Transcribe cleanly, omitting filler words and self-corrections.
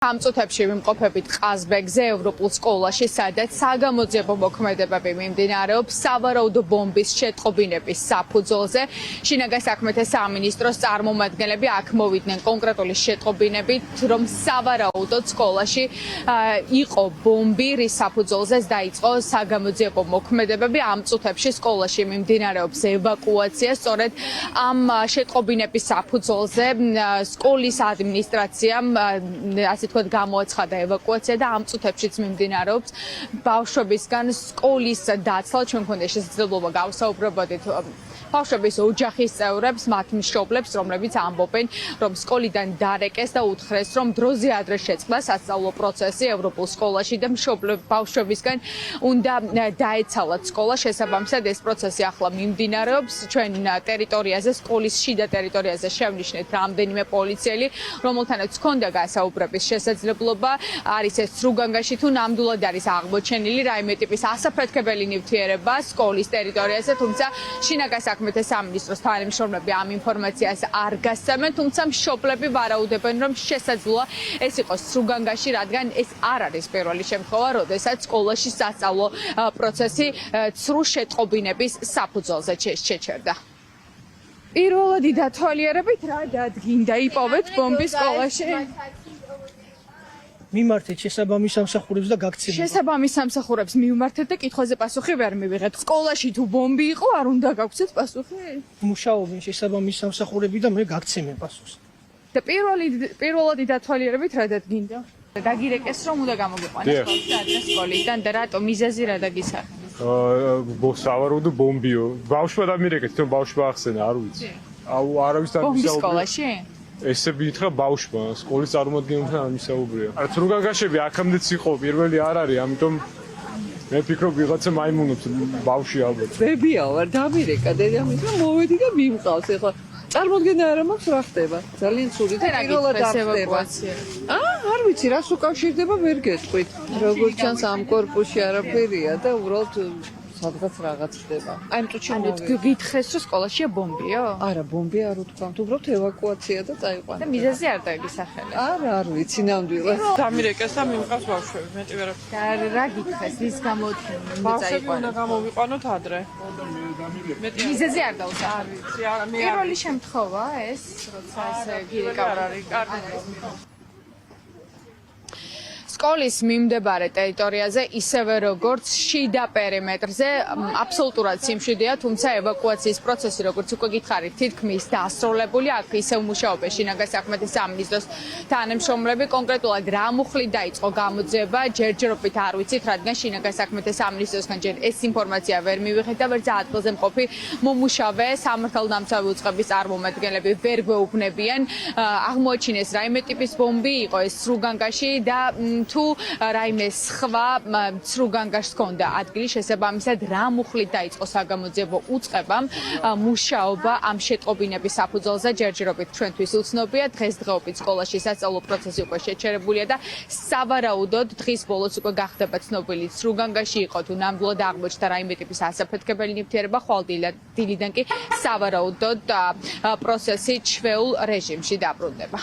ამ წუთებში ვიმყოფებით ყაზბეგზე, ევროპულ სკოლაში, სადაც საგამოძიებო მოქმედებები მიმდინარეობს სავარაუდო ბომბის შეტყობინების საფუძველზე. შინაგან საქმეთა სამინისტროს წარმომადგენლები აქ მოვიდნენ კონკრეტული შეტყობინებით, რომ სავარაუდოდ სკოლაში იყო ბომბი, რის საფუძველზეც დაიწყო საგამოძიებო მოქმედებები. ამ წუთებში სკოლაში მიმდინარეობს ევაკუაცია. სწორედ ამ შეტყობინების საფუძველზე სკოლის ადმინისტრაციამ ასე თქვათ გამოაცხადა ევაკუაცია და ამ წუთებშიც მიმდინარეობს ბავშვებისგან სკოლის დაცლა. ჩვენ გვქონდა შესაძლებლობა გავსაუბრებოდით ბავშვების ოჯახის წევრებს, მათ მშობლებს, რომლებიც ამბობენ, რომ სკოლიდან დარეკეს და უთხრეს, რომ დროზე ადრე შეწყდა სასწავლო პროცესი ევროპულ სკოლაში და ბავშვებისგან უნდა დაეცალათ სკოლა. შესაბამისად ეს პროცესი ახლა მიმდინარეობს. ჩვენ ტერიტორიაზე, სკოლის შიდა ტერიტორიაზე შევნიშნეთ რამდენიმე პოლიციელი, რომელთანაც ჰქონდა გასაუბრების შესაძლებლობა. არის ეს სრუგანგაში თუ ნამდვილად არის აღმოჩენილი რაიმე ტიპის ასაფეთქებელი ნივთიერება სკოლის ტერიტორიაზე, თუმცა შინაგან საქმეთა სამინისტროს თანამშრომლები ამ ინფორმაციას არ გასცემენ, თუმცა მშობლები ვარაუდებენ, რომ შესაძლოა ეს იყოს სრუგანგაში, რადგან ეს არ არის პირველი შემთხვევა, როდესაც სკოლაში სასწავლო პროცესი ცრუ შეტყობინების საფუძველზე შეჩერდა. პირველადი დათვალიერებით რა დადგინდა? იპოვეთ ბომბი სკოლაში? მიმართეთ შესაბამის სამსახურებს და გაგცემთ. შესაბამის სამსახურებს მივმართეთ და კითხვაზე პასუხი ვერ მივიღეთ. სკოლაში თუ ბომბი იყო, არ უნდა გაგცეთ პასუხი? მუშაობენ შესაბამის სამსახურები და მე გაგცემენ პასუხს. და პირველადი დათვალიერებით რა დადგინდა? დაგირეკეს რომ უნდა გამოგიყვანოს სკოლიდან და რატომ მიზეზი რა დაგისახეს? სავარაუდო ბომბიო. ბავშვმა დამირეკეთ, თუ ბავშვმა ახსენა, არ ვიცი. არავის ბომბი სკოლაში? ესე ვიტყვა ბავშვმა, სკოლის წარმომადგენელთან არ მისაუბრია. სრუგანგაშები აქამდეც იყო, პირველი არ არის, ამიტომ მე ვფიქრობ ვიღაცა მაიმუნობს ბავშვი ალბათ. ბებია ვარ, დამირეკა დედამისმა, მოვედი და მიმყავს. ეხლა წარმოდგენა არ მაქვს რა ხდება. ძალიან ცუდი და პირველად ახდება. არ ვიცი, რას უკავშირდება, ვერ გეტყვით. როგორც ჩანს ამ კორპუსში არაფერია და უბრალოდ სადღაც რაღაც ხდება. აი ამ წუთში გითხრეს, რომ სკოლაშია ბომბიო? არა, ბომბი არ უთქვამთ, უბრალოდ ევაკუაცია და წაიყვანა. და მიზეზი არ დაგისახელე. არა, არ ვიცი ნამდვილად. დამირეკეს და მიმყავს ბავშვები, მეტი ვერ. და რა გითხრეს, ვის გამოთქმული წაიყვანა? უნდა გამოვიყვანოთ ადრე. მიზეზი არ დაუსახა. არ ვიცი, არა მე პირველი შემთხვევა ეს, როცა ესე გირეკა არ არის, კარგი. სკოლის მიმდებარე ტერიტორიაზე, ისევე როგორც შიდა პერიმეტრზე, აბსოლუტურად სიმშვიდეა, თუმცა ევაკუაციის პროცესი, როგორც უკვე გითხარით, თითქმის დასრულებული. აქ ისევ მუშაობენ შინაგან საქმეთა სამინისტროს თანამშრომლები. კონკრეტულად რა მუხლით დაიწყო გამოძიება, ჯერჯერობით არ ვიცით, რადგან შინაგან საქმეთა სამინისტროსგან ჯერ ეს ინფორმაცია ვერ მივიღეთ და ვერც ადგილზე მყოფი მომუშავე სამართალდამცავი უწყების წარმომადგენლები ვერ გვეუბნებიან. აღმოაჩინეს რაიმე ტიპის ბომბი იყო ეს სრუგანგაში და თუ რაიმე სხვა სრუგანგაშს ჰქონდა ადგილი, შესაბამისად რა მუხლით დაიწყო საგამოძიებო უწყებამ მუშაობა ამ შეტყობინების საფუძველზე. ჯერჯერობით ჩვენთვის უცნობია, დღესდღეობით სკოლაში სასწავლო პროცესი უკვე შეჩერებულია და სავარაუდოდ დღის ბოლოს უკვე გახდება ცნობილი სრუგანგაში იყო თუ ნამდვილად აღმოჩნდა რაიმე ტიპის ასაფეთქებელი ნივთიერება, ხვალ დილიდან კი სავარაუდოდ პროცესი ჩვეულ რეჟიმში დაბრუნდება.